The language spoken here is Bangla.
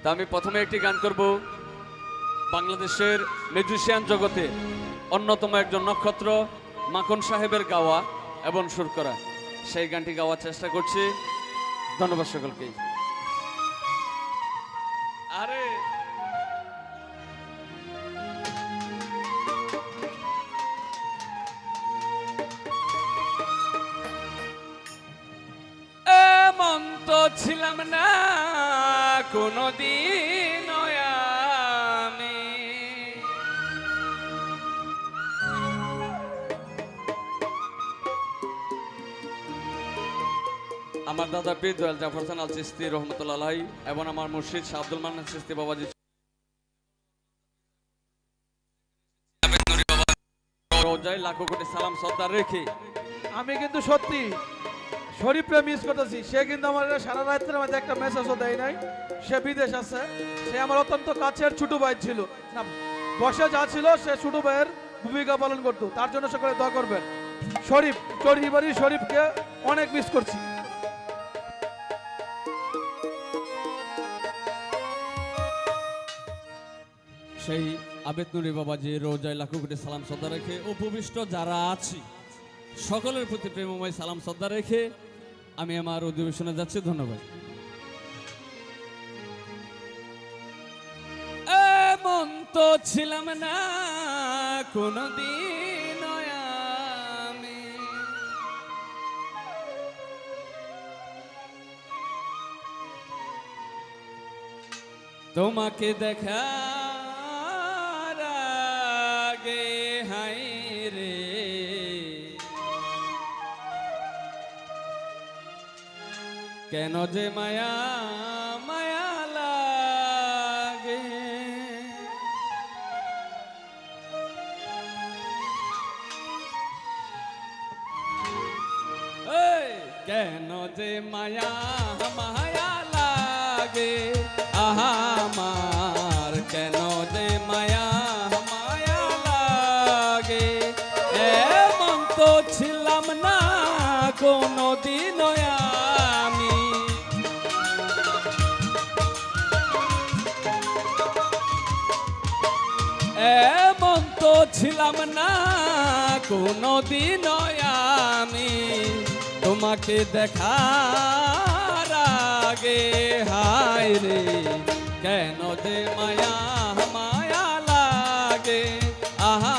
তা আমি প্রথমে একটি গান করব বাংলাদেশের মিউজিশিয়ান জগতে অন্যতম একজন নক্ষত্র মাখন সাহেবের গাওয়া এবং সুর করা সেই গানটি গাওয়ার চেষ্টা করছি। ধন্যবাদ সকলকে। আরে এমন তো ছিলাম না কোনদিন আমি, আমার দাদা পীর দয়াল জাফর হাসান আল চিশতি রহমতুল্লাহ আলাইহি এবং আমার মুর্শিদ শাহ আব্দুল মান্নান চিশতি বাবাজি রোজায় লাখো কোটি সালাম শ্রদ্ধা রেখে আমি কিন্তু সত্যি শরীফকে মিস করতেছি। সে কিন্তু আমার সারা রাত্রের মধ্যে একটা মেসেজও দেয় নাই। সে বিদেশ আছে, সে আমার অত্যন্ত কাছের ছোট ভাই ছিল না, বসে যা ছিল সে ছোট ভাইয়ের ভূমিকা পালন করতো। তার জন্য সকলে দোয়া করবেন। শরীফ চৌধুরী শরীফকে অনেক মিস করছি। সেই আবেদ নুরি বাবাজি রোজায় লাখো কোটি সালাম শ্রদ্ধা রেখে উপবিষ্ট যারা আছি সকলের প্রতি প্রেমময় সালাম শ্রদ্ধা রেখে আমি আমার অধিবেশনে যাচ্ছি। ধন্যবাদ। এমন তো ছিলাম না কোনদিন আমি, তোমাকে দেখার আগে হাই রে কেন যে মায়া মায়া লাগে, কেন যে মায়া মায়া লাগে আমার, কেন যে মায়া মায়া লাগে। এমন তো ছিলাম না কোনদিন আমি, এমন তো ছিলাম না কোনদিন আমি, তোমাকে দেখার আগে হায় রে কেন যে মায়া মায়া লাগে আহা